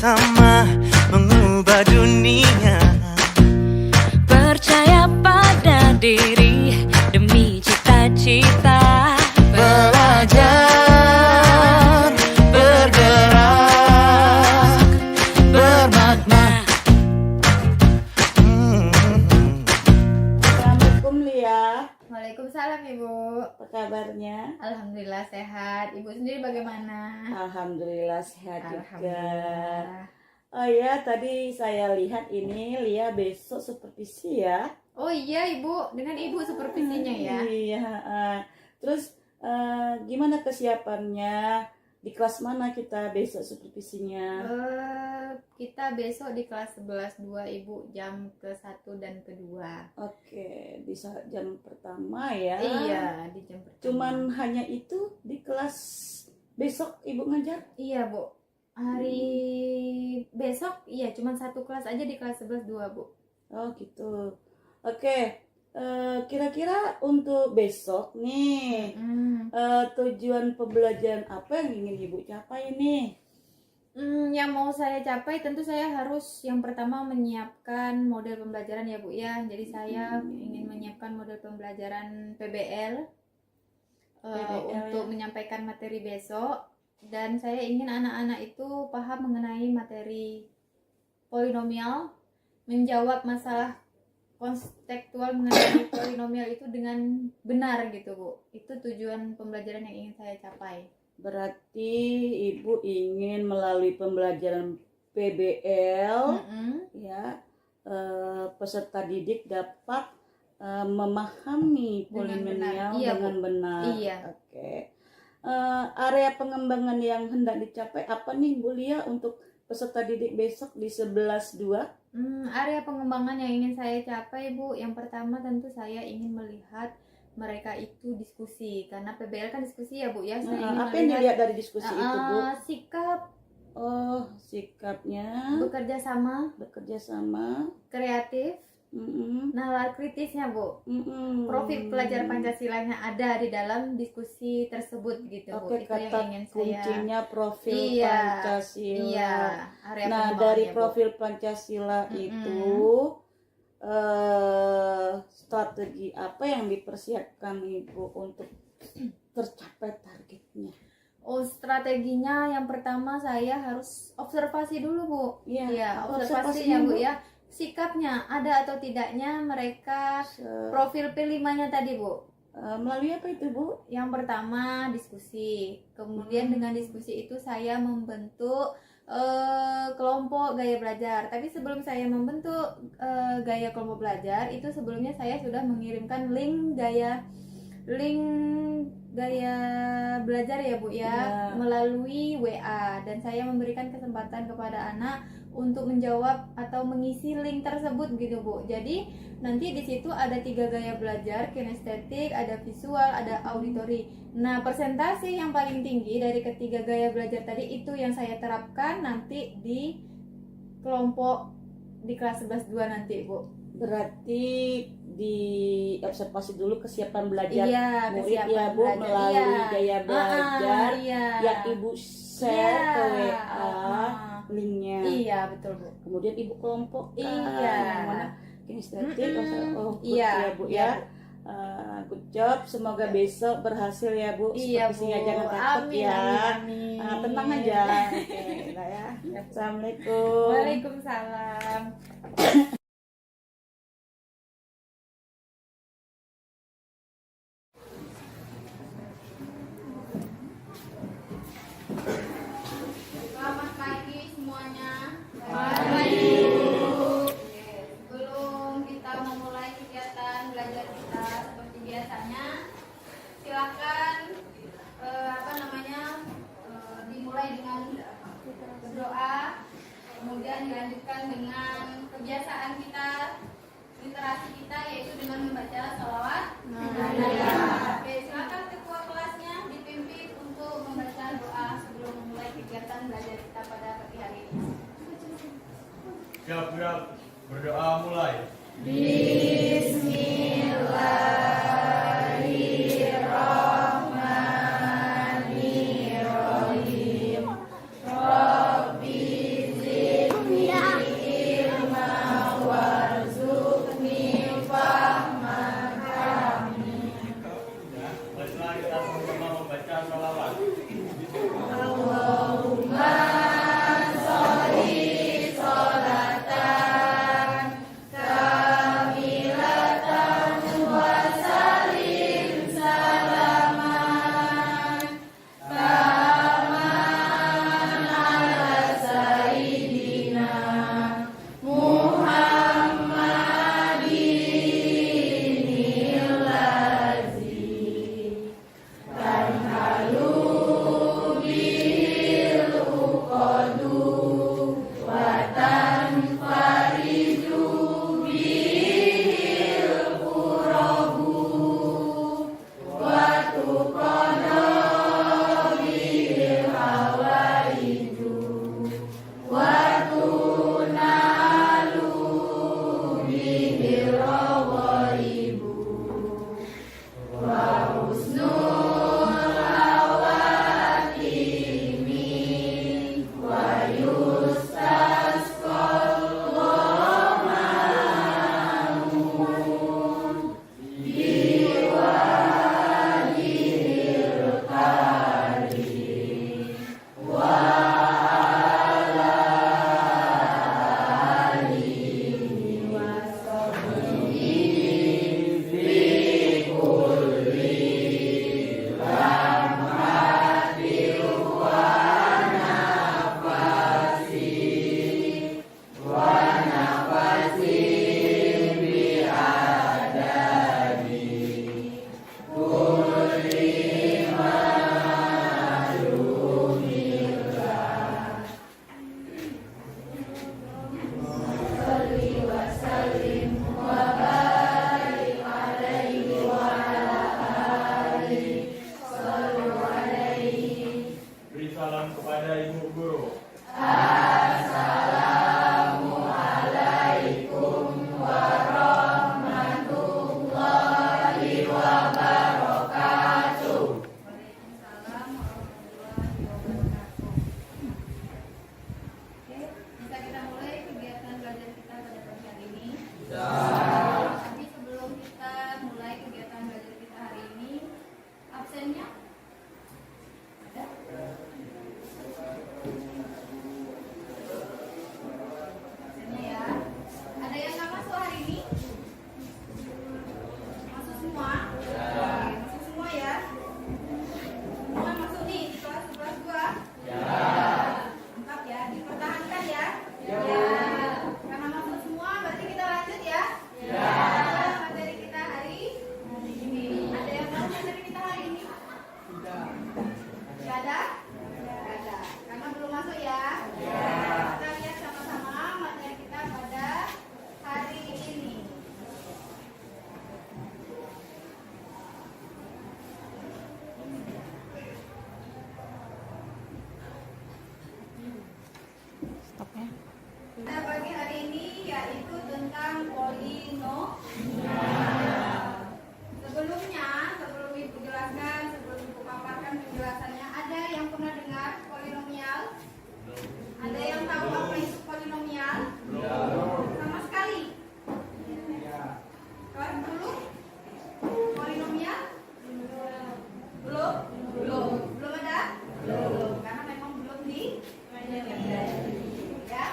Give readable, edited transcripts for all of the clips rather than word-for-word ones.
bersama mengubah dunia. Percaya pada diri demi cita-cita. Belajar, bergerak, bermakna. Assalamualaikum Lia, Waalaikumsalam Ibu. apa kabarnya? Alhamdulillah sehat. Ibu sendiri bagaimana? Alhamdulillah sehat juga. Alhamdulillah. Oh ya, tadi saya lihat ini Lia besok supervisi ya. Oh iya Ibu, dengan Ibu supervisinya ya. Iya. Terus gimana kesiapannya? Di kelas mana kita besok supervisinya? Kita besok di kelas 11-2 Ibu, jam ke-1 dan ke-2. Oke, di jam pertama ya. Iya, di jam pertama. Cuman hanya itu di kelas besok Ibu ngajar? Iya Bu, hari besok iya cuman satu kelas aja di kelas 11-2 Bu. Oh gitu. Oke, kira-kira untuk besok nih tujuan pembelajaran apa yang ingin Ibu capai nih? Yang mau saya capai tentu saya harus yang pertama menyiapkan model pembelajaran ya Bu ya. Jadi saya ingin menyiapkan model pembelajaran PBL, untuk menyampaikan materi besok. Dan saya ingin anak-anak itu paham mengenai materi polinomial, menjawab masalah konstekstual mengenai polinomial itu dengan benar gitu Bu. Itu tujuan pembelajaran yang ingin saya capai. Berarti Ibu ingin melalui pembelajaran PBL ya, peserta didik dapat memahami polinomial dengan benar. Iya. Oke. Area pengembangan yang hendak dicapai apa nih Bu Lia untuk peserta didik besok di 11-2? Area pengembangan yang ingin saya capai Bu, yang pertama tentu saya ingin melihat mereka itu diskusi, karena PBL kan diskusi ya Bu ya. Saya ingin apa yang dilihat dari diskusi itu Bu? Sikap, sikapnya, bekerja sama, kreatif, nalar kritisnya Bu, profil pelajar Pancasilanya ada di dalam diskusi tersebut gitu Bu. Oke, Itu yang kata ingin saya. kuncinya profil Pancasila. Iya, area Nah, dari pengembangannya, Bu. profil Pancasila itu strategi apa yang dipersiapkan Ibu untuk tercapai targetnya? Strateginya yang pertama saya harus observasi dulu Bu. Iya, Observasi ya Bu ya. Sikapnya ada atau tidaknya mereka, profil P5-nya tadi Bu. Melalui apa itu Bu? Yang pertama diskusi. Kemudian dengan diskusi itu saya membentuk kelompok gaya belajar. Tapi sebelum saya membentuk gaya kelompok belajar itu, sebelumnya saya sudah mengirimkan link gaya belajar ya Bu ya, melalui WA, dan saya memberikan kesempatan kepada anak untuk menjawab atau mengisi link tersebut gitu Bu. Jadi nanti di situ ada 3 gaya belajar, kinestetik, ada visual, ada auditori. Nah, persentase yang paling tinggi dari ketiga gaya belajar tadi itu yang saya terapkan nanti di kelompok di kelas 11-2 nanti Bu. Berarti diobservasi dulu kesiapan belajar murid ya Bu, belajar. melalui gaya belajar yang Ibu share ke WA linknya. Iya betul Bu. Kemudian Ibu kelompokkan yang mana kinestetik, ya Bu ya. Good job, semoga besok berhasil ya Bu. Iya Bu. Jangan takut ya. Amin. Tenang aja. Oke, ya. Assalamualaikum. Waalaikumsalam. Selamat pagi semuanya. Sebelum kita memulai kegiatan belajar kita seperti biasanya, silakan dimulai dengan berdoa, kemudian dilanjutkan dengan kebiasaan kita, literasi kita, yaitu dengan membaca sholawat. Oke, silakan ketua kelasnya dipimpin untuk membaca doa sebelum memulai kegiatan belajar kita pada pagi hari ini. Siap-siap, berdoa mulai. Bismillahirrahmanirrahim. Rabbi kepada Ibu Guru. Oke, bisa kita mulai kegiatan belajar kita pada pagi hari ini. Tapi sebelum kita mulai kegiatan belajar kita hari ini, absennya ada? Absennya ya. Ada yang nggak masuk hari ini? Masuk semua? Oke, masuk semua ya. Semua masuk nih di kelas 11 gua? Mantap ya, dipertahankan ya? Karena masuk semua, berarti kita lanjut ya? Ada materi kita hari ini. Ada yang tahu materi kita hari ini? Tidak ada? Tidak ada. Karena belum masuk ya? Kita lihat sama-sama materi kita pada hari ini. Pada pagi hari ini yaitu tentang polinomial. Sebelumnya, sebelum Ibu jelaskan, sebelum Ibu paparkan penjelasannya, ada yang pernah dengar polinomial? Ada yang tahu apa itu polinomial? Sama sekali? Kelas dulu? Polinomial? Belum? Belum ada? Karena memang belum di ya.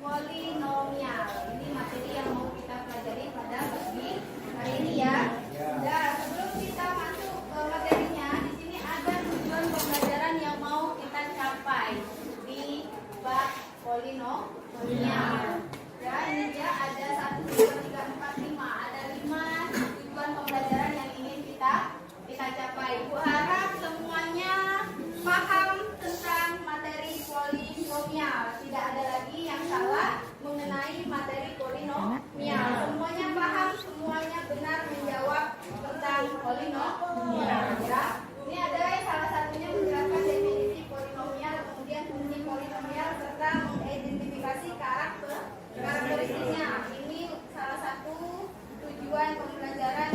Polinomial ini materi yang mau kita pelajari pada pagi hari ini ya. Nah, sebelum kita masuk ke materinya, di sini ada tujuan pembelajaran yang mau kita capai di bab polinomial. Ya, ini dia ada 1, 2, 3, 4, 5. Ada 5 tujuan pembelajaran yang ingin kita capai. Bu harap semuanya paham tentang materi polinomial. Tidak ada lagi yang salah mengenai materi polinomial. Semuanya paham, semuanya benar menjawab tentang polinomial. Ya. Ini ada salah satunya menjelaskan definisi polinomial, kemudian fungsi polinomial serta mengidentifikasi karakteristiknya. Ini salah satu tujuan pembelajaran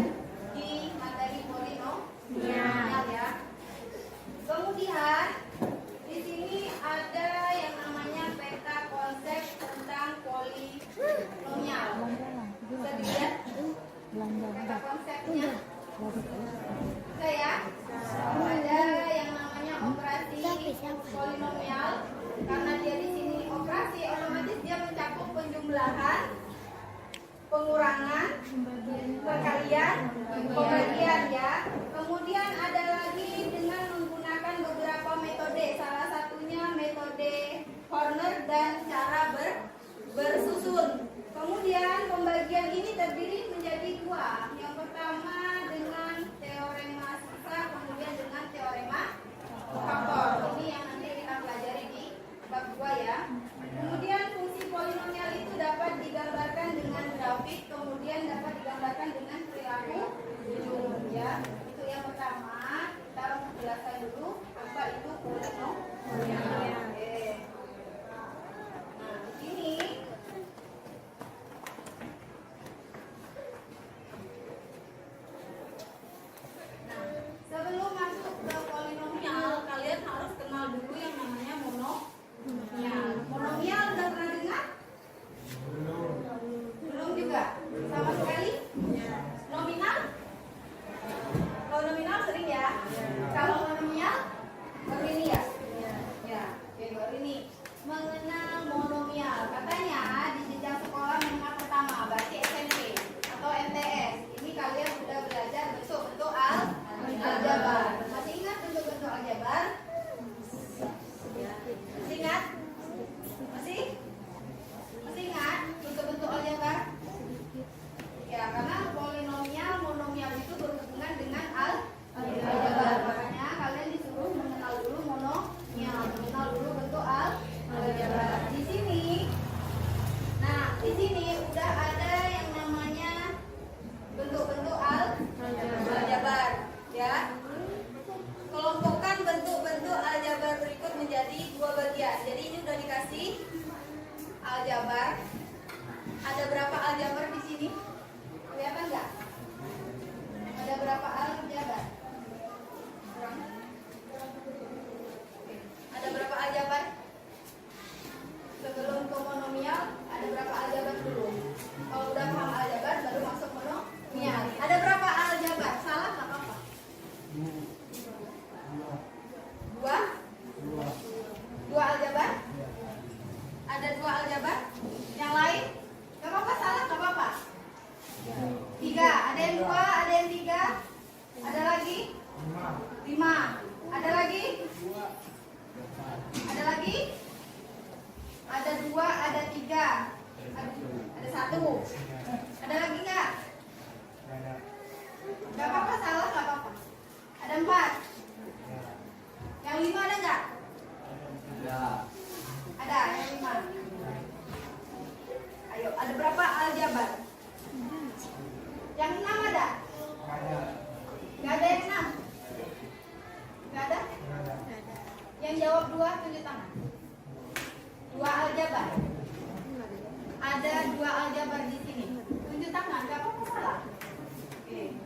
di materi polinomial ya. Kemudian di sini ada yang namanya peta konsep tentang polinomial. Bisa dilihat peta konsepnya. Bisa ya? Ada yang namanya operasi polinomial. Karena dia di sini operasi, otomatis dia mencakup penjumlahan, pengurangan, perkalian, pembagian ya. Kemudian ada lagi dengan menggunakan beberapa metode. Salah satunya metode Horner dan cara bersusun. Kemudian pembagian ini terdiri menjadi 2. Yang pertama dengan teorema sisa, kemudian dengan teorema faktor. Ini yang nanti kita pelajari di bab 2 ya. Kemudian fungsi polinomial itu dapat digambarkan dengan grafik, kemudian dapat digambarkan dengan perilaku ya. Itu yang pertama. Kita jelaskan dulu apa itu polinomial. Oke. Nah, di sini sebelum masuk ke polinomial, kalian harus kenal dulu yang namanya monomial. Monomial udah pernah dengar? Belum juga? Sama sekali? Nominal? Kalau nominal sering ya? Kalau monomial? Baru ini ya? Ya, oke, baru ini. Mengenal monomial. Katanya di jenjang sekolah menengah pertama, berarti SMP atau MTS. Ini kalian sudah belajar bentuk-bentuk aljabar. Masih ingat bentuk-bentuk aljabar? Masih ingat? Masih? Masih ingat bentuk-bentuk aljabar? Ya, karena polinomial, monomial itu berhubungan dengan aljabar. Makanya kalian disuruh mengenal dulu monomial, mengenal dulu bentuk aljabar. Di sini bagian. Jadi ini udah dikasih aljabar. Ada berapa aljabar di sini? Kelihatan nggak? Ada berapa aljabar? Kurang? Oke. Ada berapa aljabar? Sebelum ke monomial, ada berapa aljabar dulu? Kalau udah paham aljabar, baru masuk monomial. Ada berapa aljabar? Salah nggak apa-apa? Dua? Dua aljabar? Ada dua aljabar? Yang lain? Gak apa-apa, salah gak apa-apa? Tiga, ada yang dua, ada yang tiga. Ada lagi? Lima. Ada lagi? Ada lagi? Ada dua, ada tiga. Ada satu. Ada lagi nggak? Gak apa-apa, salah gak apa-apa. Ada empat. Yang lima ada nggak? Ada, yang lima. Ayo, ada berapa aljabar? Yang enam ada? Nggak ada yang enam? Nggak ada? Yang jawab dua, tunjuk tangan. Dua aljabar. Ada dua aljabar di sini. Tunjuk tangan, nggak apa-apa salah. Oke.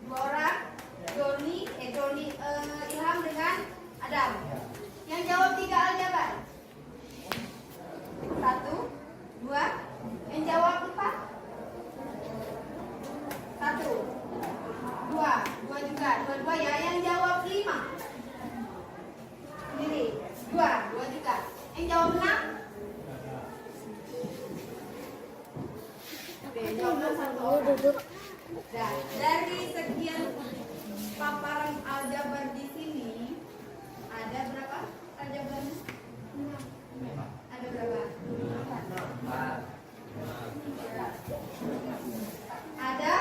Dua orang, Joni, Ilham dengan Adam. Yang jawab tiga aljabar. Satu, dua. Yang jawab empat. Satu, dua, dua juga, dua ya. Yang jawab lima. Sendiri, dua juga. Yang jawab enam. Oke, jawab enam satu orang. Nah, dari sekian paparan aljabar di sini ada berapa aljabarnya? Ada berapa? Ada?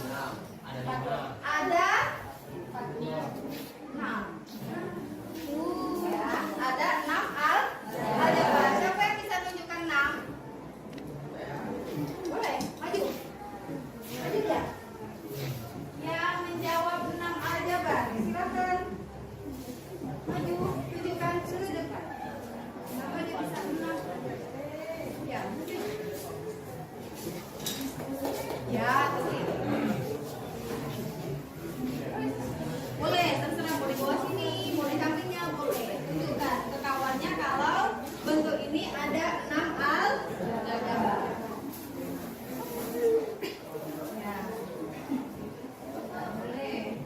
Enam. Ada? Enam. Ya, ada 6 aljabar. Siapa yang bisa tunjukkan 6? Boleh, maju. Maju ya. Yang menjawab 6 aljabar, silakan. Maju, tunjukkan ke depan. Kenapa dia bisa 6? Ya, maju. Ya, ke sini. Boleh, terserah mau di bawah sini, mau di sampingnya, boleh. Tunjukkan ke kawannya kalau bentuk ini ada 6 aljabar. Ya. Boleh.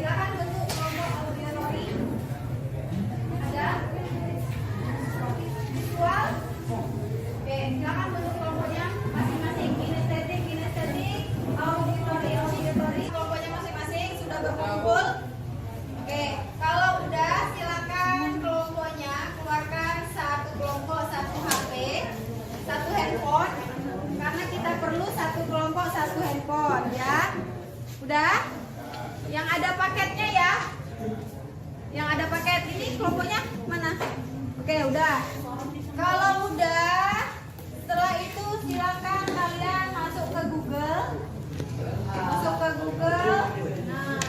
silakan bentuk kelompok auditori. Ada visual. Oke, silakan bentuk kelompoknya masing-masing. Kinestetik, auditori. Kelompoknya masing-masing sudah berkumpul. Oke, kalau udah silakan kelompoknya keluarkan satu kelompok, satu HP, satu handphone. Karena kita perlu satu kelompok, satu handphone ya. Udah? Yang ada paketnya ya. Yang ada paket ini kelompoknya mana? Oke, udah. Kalau udah, setelah itu silakan kalian masuk ke Google. Masuk ke Google. Nah,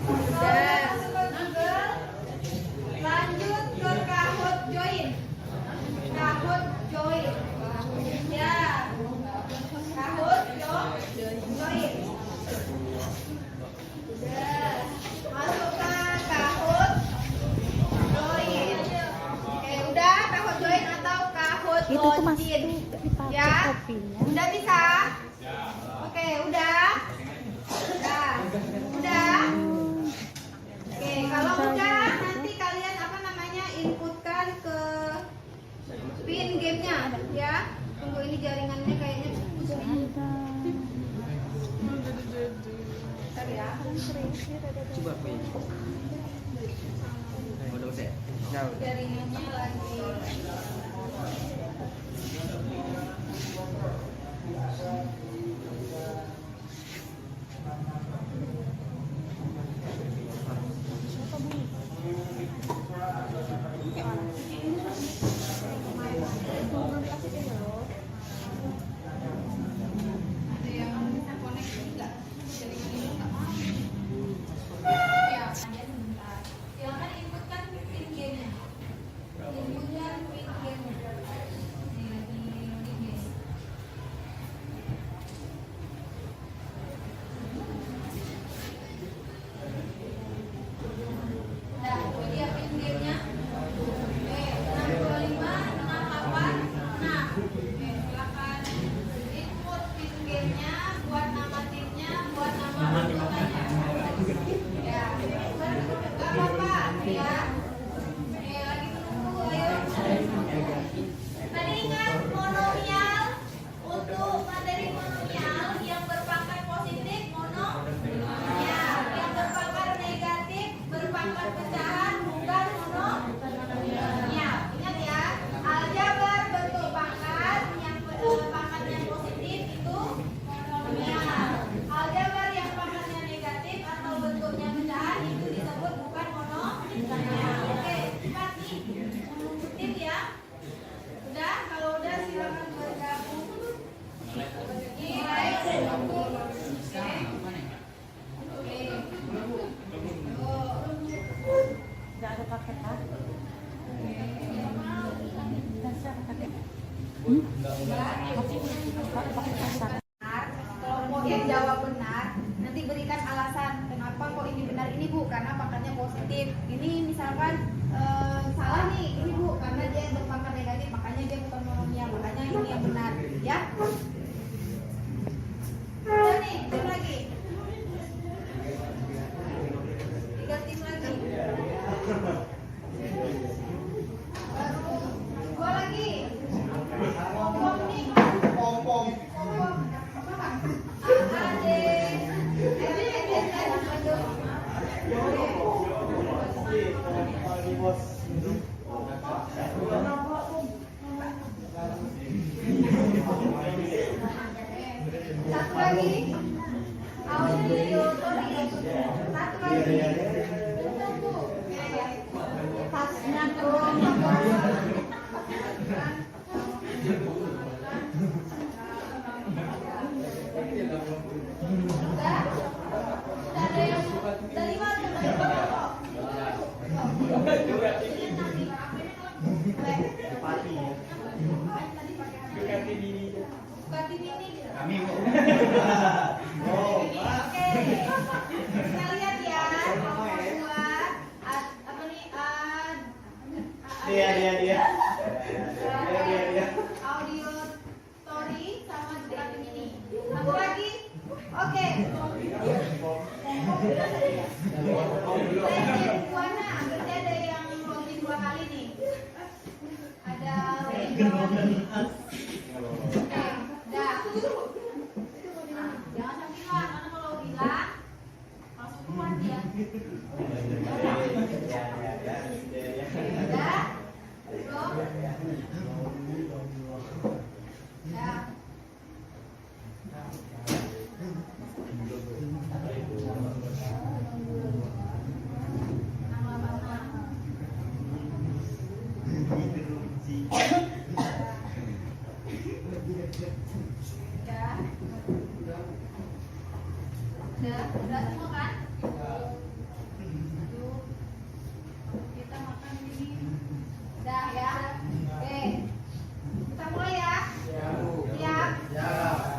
udah masuk ke Google. Lanjut ke Kahoot Join. Kahoot Join. Ya. Kahoot Join. Udah. Masukkan Kahoot Join. Oke, udah Kahoot Join atau Kahoot Login. Ya. Udah bisa? Oke, udah. Udah. Oke, kalau udah nanti kalian inputkan ke pin gamenya ya. Tunggu ini jaringannya kayaknya putus nih. Bentar ya. Coba apa ini? Udah usah. Jaringannya lagi. Ada yang bisa koneksi nggak? Jaringannya nggak mau. Ya, sebentar. Silakan inputkan pin gamenya. Inputkan pin gamenya. Ini lagi loading guys. Nah, ini ya pin gamenya. Oke, 625, 686. Oke, silakan input pin gamenya, buat nama timnya, buat nama anggotanya. Ya, nggak apa-apa ya. Oke, lagi menunggu, ayo. Tadi ingat monomial, untuk materi monomial yang berpangkat positif monomial, yang berpangkat negatif berpangkat pecahan bukan monomial. Ingat ya, aljabar bentuk pangkat yang pangkatnya positif itu monomial. Aljabar yang pangkatnya negatif atau bentuknya pecahan itu disebut bukan monomial. Oke, cepat nih, tim ya. Udah, kalau udah silakan bergabung. Mulai. Nggak ada paket kan? Kelompok yang jawab benar, nanti berikan alasan kenapa kok ini benar ini Bu, karena pangkatnya positif. Ini misalkan salah nih, ini Bu, karena dia berpangkat negatif, makanya dia bukan monomial, makanya ini yang benar, ya. Udah nih, tim lagi. 3 tim lagi. Baru 2 lagi. Pom-pom nih. Pom-pom. Satu lagi. Auditori. Satu lagi. Tasnya Dia. Audio story sama Ducati Mini. Satu lagi. Oke. Udah semua kan? Aduh. Kita makan ini. Udah ya. Oke. Kita mulai ya. Siap?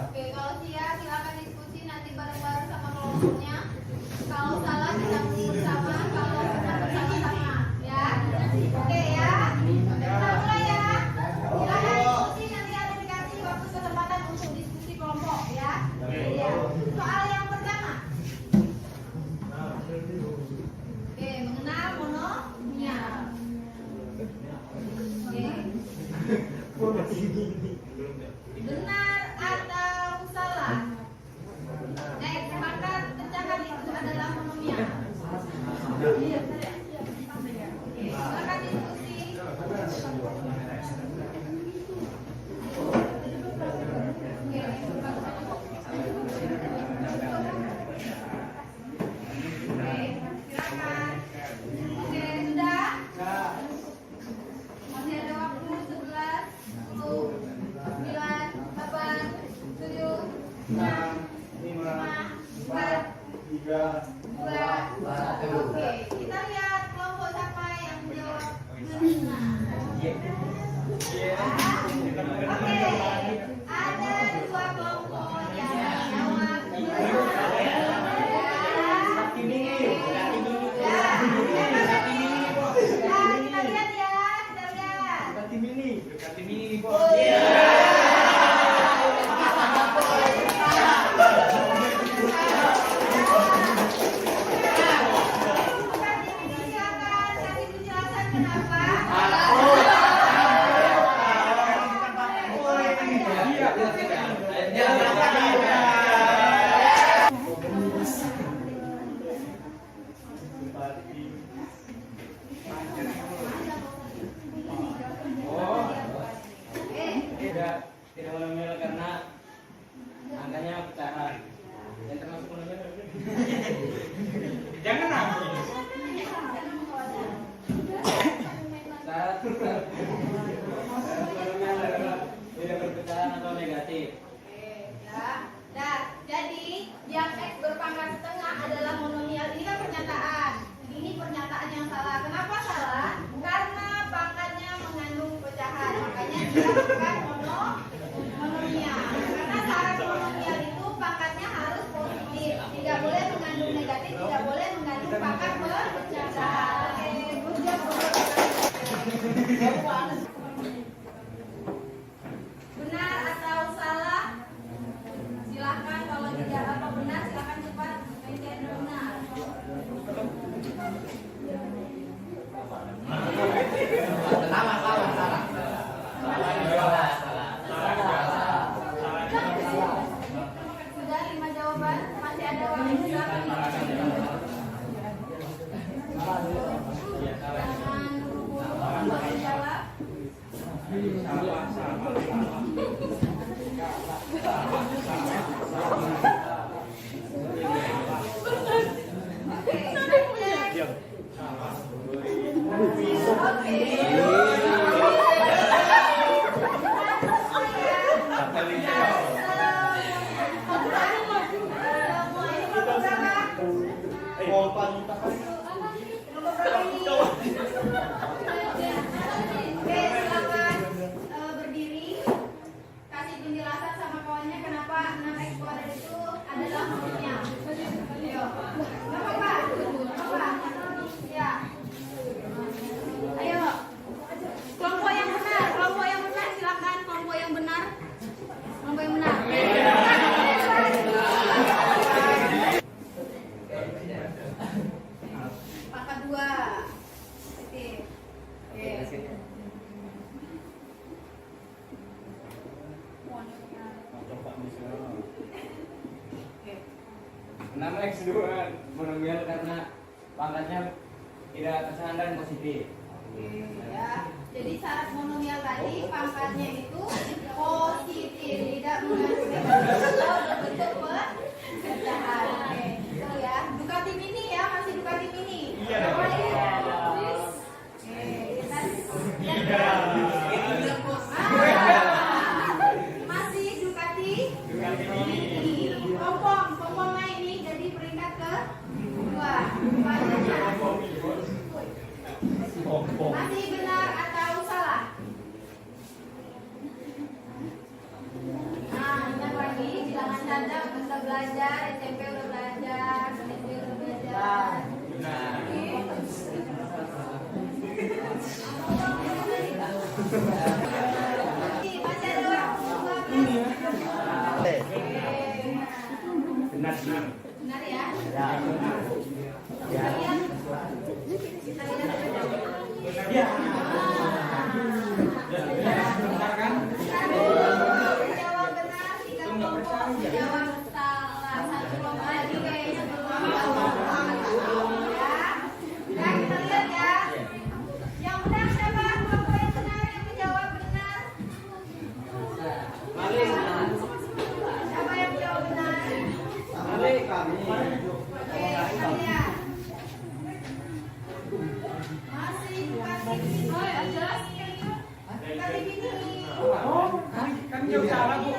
Oke, kalau siap silakan diskusi nanti bareng-bareng sama kelompoknya. Kalau salah kita mundur bersama, kalau benar bersama-sama, ya. Oke ya. Kita mulai ya. Silakan diskusi, nanti ada dikasih waktu kesempatan untuk diskusi kelompok ya. Iya. Soal yang pertama. Oke, mengenal monomia. Oke. Benar atau salah? Next, pangkat pecahan itu adalah monomia. Oke, silakan diskusi. Oke, silakan. Oke, sudah? Masih ada waktu 11, 10, 9, 8, 7, 6, 5, 4, 3, 2. Oke, kita lihat kelompok siapa yang menjawab benar. Oke, ada 2 kelompok yang menjawab benar. Kita lihat ya, kita lihat. Dekati mini kok. Silakan kasih penjelasan kenapa. Tidak monomil karena angkanya pecahan. Yang termasuk monomil. Jangan aku. Syarat monomil adalah tidak berpecahan atau negatif. Ya. Nah, jadi yang X berpangkat setengah adalah monomial. Ini kan pernyataan. Ini pernyataan yang salah. Kenapa salah? Karena pangkatnya mengandung pecahan. Makanya dia bukan monomial. Karena syarat monomial itu pangkatnya harus positif. Tidak boleh mengandung negatif, tidak boleh mengandung pangkat berpecahan. Oke, good job. Benar atau salah? Silahkan kalau tidak apa benar silahkan cepat menjawab benar. Sudah 5 jawaban, masih ada waktu silahkan. Jangan buru-buru menjawab. Berdiri, kasih penjelasan sama kawannya kenapa 6 ekspor itu adalah maksudnya. Ayo, nggak apa-apa, ya. Ayo, kelompok yang benar silakan kelompok yang benar. Pangkat 2. Oke. Nama X2 monomil karena pangkatnya tidak pecahan dan positif. Ya. Jadi syarat monomial tadi pangkatnya itu positif, tidak mengandung bentuk pecahan. Oke, itu ya. Ducati Mini ya, masih Ducati Mini. Iya dong. Oke, kita lihat. Masih Ducati Mini. Pompong naik nih, jadi SMP udah belajar, SD udah belajar. Masih ada orang tua. Benar. Benar ya? Ya. Kita lihat. Ya. Benar kan? Jawab benar, 3 kelompok. Jawab salah, 1 kelompok lagi kayaknya belum. Ya. Ya, kita lihat ya. Yang benar siapa? Kelompok yang benar yang menjawab benar. Siapa yang menjawab benar? Oke, kita lihat. Masih jelas kali ini. Kan jauh salah, Bu.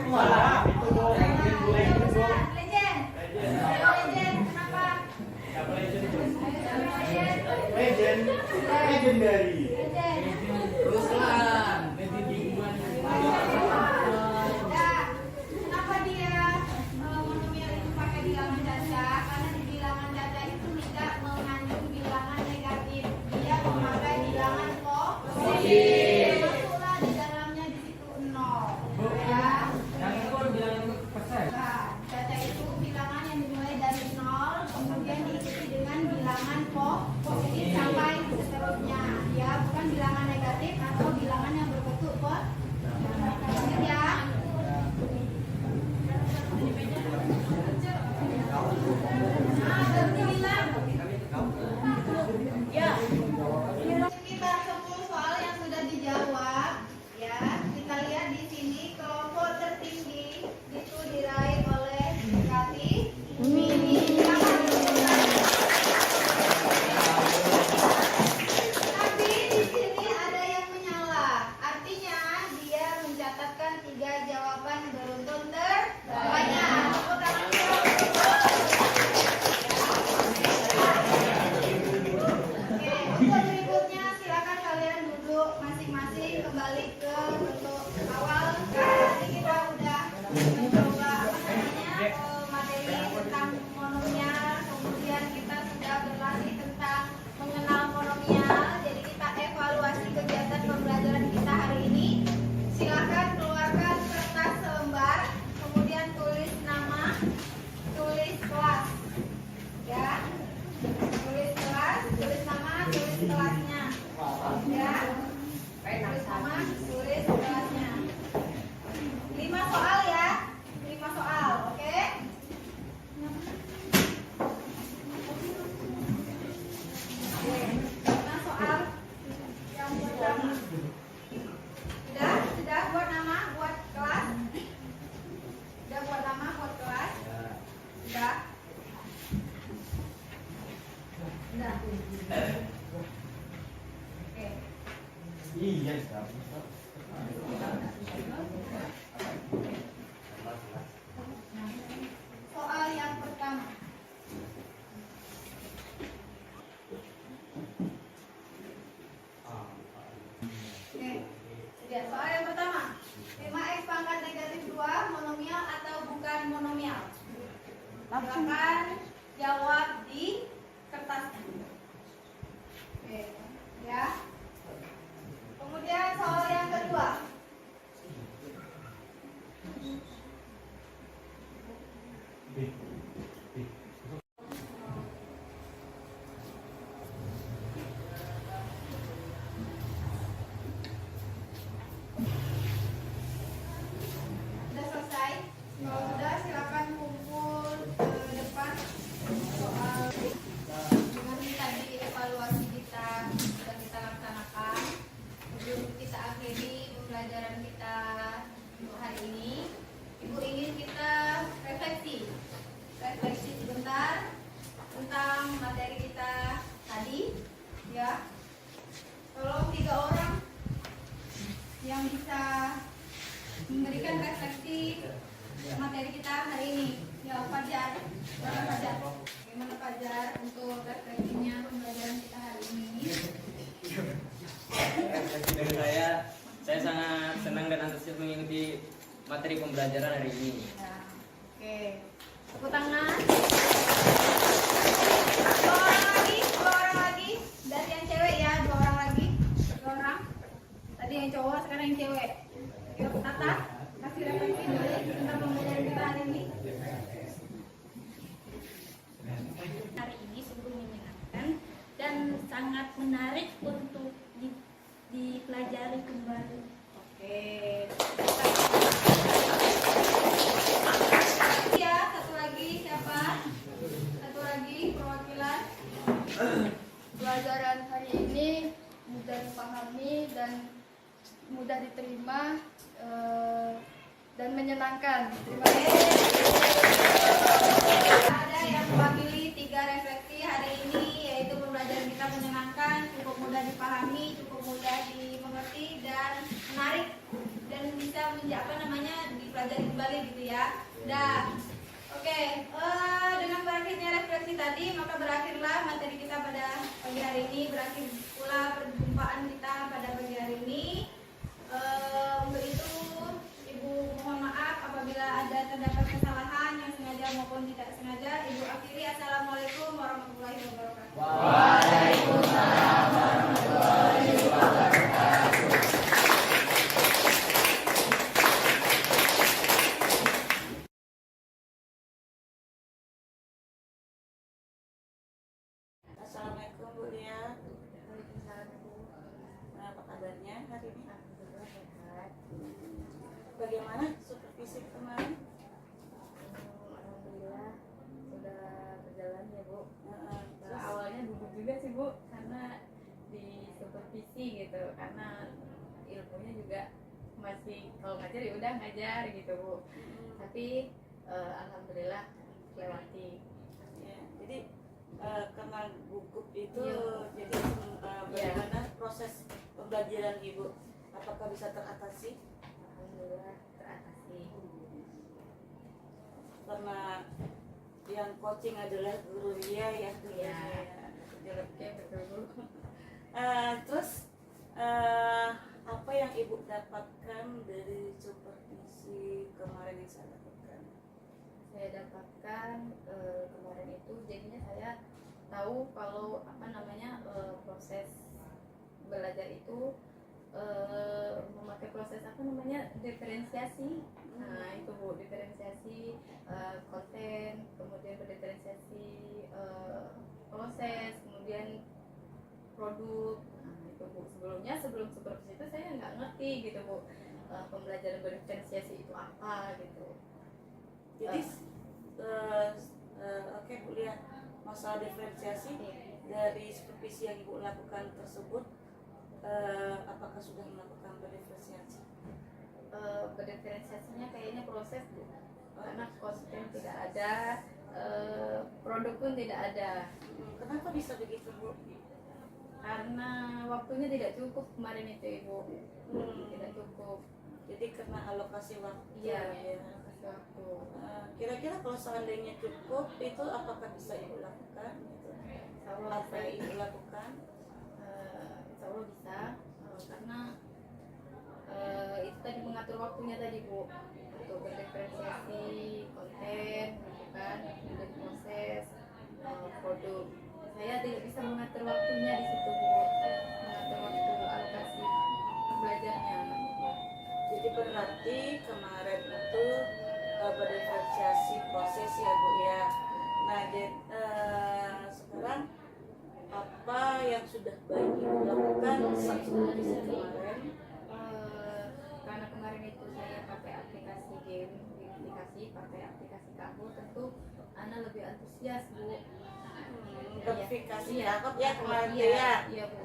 Salah. Itu dong. Legend. Legend. Kenapa? Legend. Legendary. Legend. Ruslan, Medidingman. Ya. Kenapa dia monomial itu pakai bilangan caca? Karena di bilangan caca itu tidak mengandung bilangan negatif. Dia memakai bilangan positif. Masuklah di dalamnya di situ 0. Ya. Yang itu bilang persen. Nah, caca itu bilangan yang dimulai dari 0, kemudian diikuti dengan bilangan positif sampai seterusnya. Ya, bukan bilangan negatif atau bilangan yang berbentuk positif ya. Nah, berbilang. Ya. Sekitar 10 soal yang sudah dijawab. Ya, kita lihat di sini kelompok tertinggi itu diraih oleh Kati Mini. Tapi di sini ada yang menyalah. Artinya dia mencatatkan 3 jawaban beruntun terbanyak. Tepuk tangan dulu. Oke, untuk berikutnya silakan kalian duduk masing-masing kembali ke bentuk awal. Tadi kita udah mencoba materi tentang monomial, kemudian kita sudah berlatih tentang mengenal monomial. Jadi kita evaluasi kegiatan pembelajaran kita hari ini. Silakan keluarkan kertas selembar, kemudian tulis nama, tulis kelas, ya. Tulis kelas, tulis nama, tulis kelasnya, ya. Tulis nama, tulis kelasnya. 5 soal ya, 5 soal, oke? Nah, soal yang pertama. Sudah buat nama, buat kelas. Sudah buat nama, buat kelas. Sudah. Sudah. Oke. Iya, Soal yang pertama. Oke. Sudah. Soal yang pertama. 5x pangkat negatif 2 monomial atau bukan monomial? Silakan jawab di kertasnya. Oke, ya. Kemudian soal yang kedua. Sudah selesai? Kalau sudah silakan kumpul ke depan. Soal dengan tadi evaluasi kita sudah kita laksanakan. Sebelum kita akhiri pembelajaran kita untuk hari ini, Ibu ingin kita refleksi sebentar tentang materi kita tadi, ya. Tolong 3 orang yang bisa memberikan refleksi materi kita hari ini. Ya, Fajar. Bagaimana Fajar untuk refleksinya pembelajaran kita hari ini? Dari saya sangat senang dan antusias mengikuti materi pembelajaran hari ini. Ya, oke. mudah diterima dan menyenangkan. Terima kasih. Ada yang mewakili 3 refleksi hari ini, yaitu pembelajaran kita menyenangkan, cukup mudah dipahami, cukup mudah dimengerti dan menarik dan bisa dipelajari kembali gitu ya. Oke, dengan berakhirnya refleksi tadi, maka berakhirlah materi kita pada pagi hari ini, berakhir pula perjumpaan kita pada pagi hari ini. Untuk itu, Ibu mohon maaf apabila ada terdapat kesalahan yang sengaja maupun tidak sengaja. Ibu akhiri, Assalamualaikum warahmatullahi wabarakatuh. Waalaikumsalam warahmatullahi wabarakatuh. Assalamualaikum Bu Lia. Apa kabarnya hari ini? Bagaimana supervisi kemarin? Alhamdulillah sudah berjalan ya Bu. Terus? Awalnya gugup juga sih Bu, karena di supervisi gitu, karena ilmunya juga masih kalau ngajar ya udah ngajar gitu Bu. Tapi alhamdulillah lewati. Ya, jadi karena gugup itu, Iya. jadi bagaimana proses pembelajaran Ibu? Apakah bisa teratasi? Alhamdulillah teratasi. Karena yang coaching adalah guru Lia ya, guru Iya. Lia. Oke betul Bu. Terus apa yang Ibu dapatkan dari supervisi kemarin yang saya lakukan? Saya dapatkan kemarin itu jadinya saya tahu kalau proses belajar itu memakai proses diferensiasi. Nah itu Bu, diferensiasi konten, kemudian berdiferensiasi proses, kemudian produk. Nah itu Bu, sebelum supervisi itu saya nggak ngerti gitu Bu, pembelajaran berdiferensiasi itu apa gitu. Jadi oke Bu Lia, masalah diferensiasi dari supervisi yang Ibu lakukan tersebut, apakah sudah melakukan berdiferensiasi? Berdiferensiasinya kayaknya proses Bu, karena konten tidak ada, produk pun tidak ada, Kenapa bisa begitu Bu? karena waktunya tidak cukup kemarin itu Ibu. Tidak cukup. Jadi karena alokasi waktu. Iya, ya. kasih waktu. Kira-kira kalau seandainya cukup, itu apakah bisa Ibu lakukan? Gitu? Insya Allah Apa yang bisa. Ibu lakukan? Insya Allah bisa, karena itu tadi mengatur waktunya tadi Bu, untuk berdiferensiasi konten gitu kan, kemudian proses produk. Saya tidak bisa mengatur waktunya di situ Bu, mengatur waktu alokasi belajarnya. Jadi berarti kemarin itu berdiferensiasi proses ya Bu ya. Nah, sekarang apa yang sudah baik Ibu lakukan saat supervisi kemarin? Karena kemarin itu saya pakai aplikasi pakai aplikasi Kahoot, tentu Ana lebih antusias Bu. Verifikasi Iya. Kahoot ya kemarin Iya, ya. iya Bu.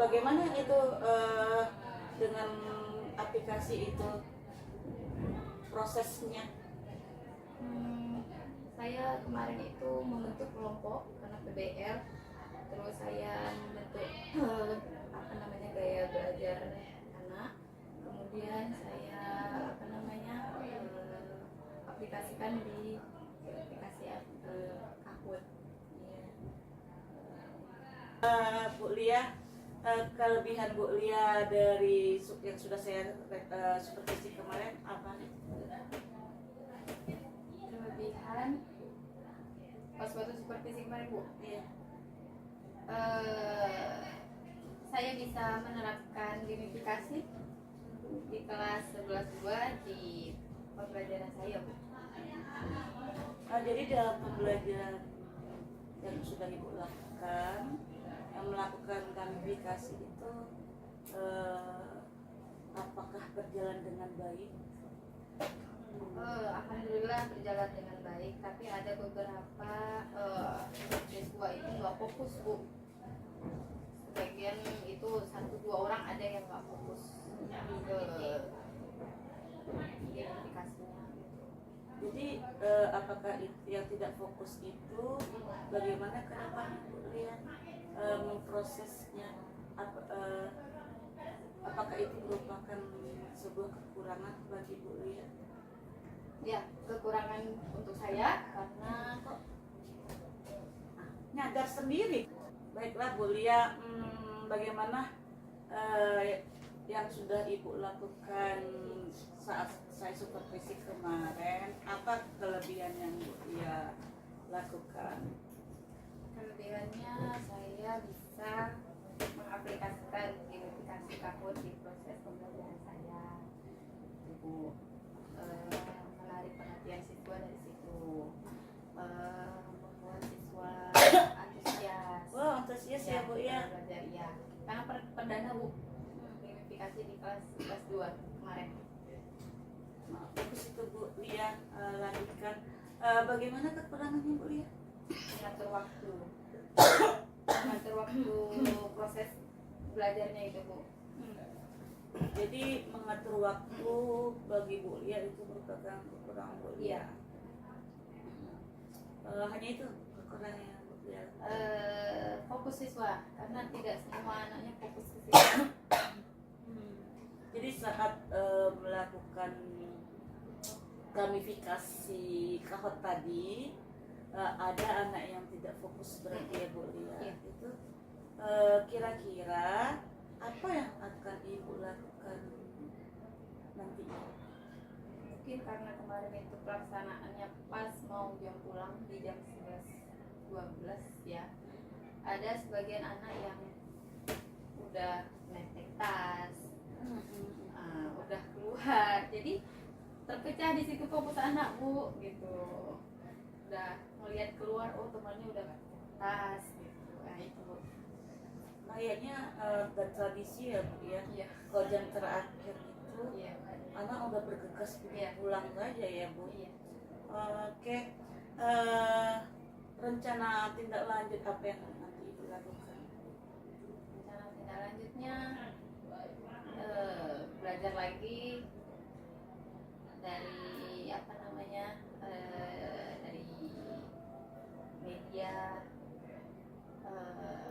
Bagaimana itu dengan aplikasi itu prosesnya? Saya kemarin itu membentuk kelompok karena PBL, terus saya membentuk gaya belajar anak, kemudian saya aplikasikan di aplikasi Kahoot. Bu Lia, kelebihan Bu Lia dari yang sudah saya supervisi kemarin apa? Kelebihan pas waktu supervisi kemarin Bu, Iya. saya bisa menerapkan gamifikasi di kelas 11-2 di pembelajaran saya Bu. Jadi dalam pembelajaran yang sudah Ibu lakukan, yang melakukan gamifikasi itu, apakah berjalan dengan baik? Alhamdulillah berjalan dengan baik, tapi ada beberapa siswa itu nggak fokus Bu. Sebagian itu 1-2 orang ada yang nggak fokus. gamifikasinya. Jadi apakah yang tidak fokus itu bagaimana ke depan Bu Lia memprosesnya? Apakah itu merupakan sebuah kekurangan bagi Bu Lia? Ya, kekurangan untuk saya karena kok Nyadar sendiri. Baiklah Bu Lia, bagaimana yang sudah Ibu lakukan saat saya supervisi kemarin? Apa kelebihan yang Bu Lia lakukan? kelebihannya saya bisa mengaplikasikan gamifikasi Kahoot di proses pembelajaran saya. Ibu menarik perhatian siswa dari situ, membuat siswa antusias. Wah, antusias ya Bu ya. Belajar ya. Karena perdana Bu gamifikasi di kelas 2 kemarin. Bagus itu Bu Lia, lanjutkan. Bagaimana kekurangannya Bu Lia? Mengatur waktu proses belajarnya itu Bu. Jadi mengatur waktu bagi Bu Lia itu merupakan kekurangan Bu Lia. Hanya itu kekurangannya Bu Lia. Fokus siswa karena tidak semua anaknya fokus ke siswa. Jadi saat melakukan gamifikasi Kahoot tadi, ada anak yang tidak fokus berarti ya Bu Lia. Iya. Itu kira-kira apa yang akan Ibu lakukan nantinya? Mungkin karena kemarin itu pelaksanaannya pas mau jam pulang di jam 11.12 ya. Ada sebagian anak yang udah netek tas, udah keluar. Jadi terpecah di situ fokus anak Bu gitu. Udah melihat keluar, oh temannya udah tas gitu. Nah itu Bu. Kayaknya tradisi ya Bu ya. Iya. Kalau jam terakhir itu Iya. anak udah bergegas Iya. pulang saja ya Bu. Iya. Oke. Rencana tindak lanjut apa yang nanti Ibu lakukan? Rencana tindak lanjutnya belajar lagi dari apa namanya dari media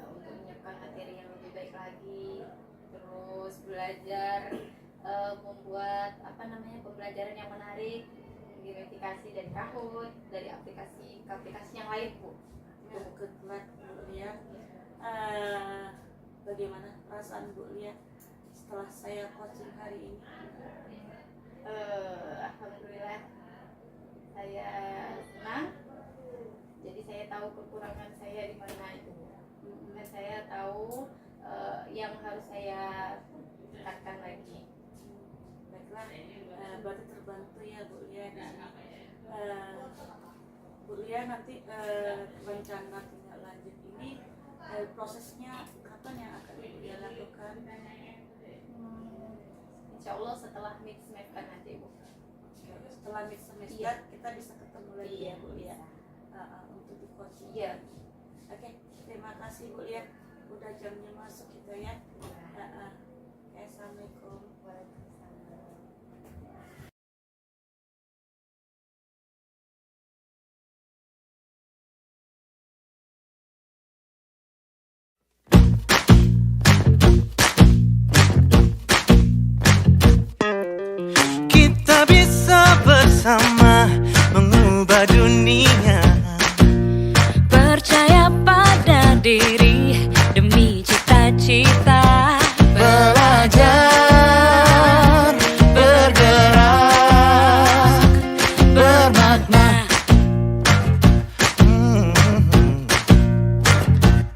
untuk menyiapkan materi yang lebih baik lagi, terus belajar membuat apa namanya pembelajaran yang menarik, gamifikasi dari Kahoot, dari aplikasi yang lain Bu. Good luck Bu Lia. Bagaimana perasaan Bu Lia setelah saya coaching hari ini? Alhamdulillah saya senang. Jadi saya tahu kekurangan saya di mana itu, dan saya tahu yang harus saya tingkatkan lagi. Baiklah, berarti terbantu ya Bu Lia di sini. Bu Lia nanti rencana tindak lanjut ini prosesnya kapan yang akan Ibu Lia lakukan? Insya Allah setelah mid semester nanti Bu. Setelah mid semester Iya. kita bisa ketemu lagi ya Bu Lia untuk di coaching. Iya. Oke, terima kasih Bu Lia. Udah jamnya masuk kita ya. Oke, assalamualaikum. Kita bisa bersama mengubah dunia. Percaya pada diri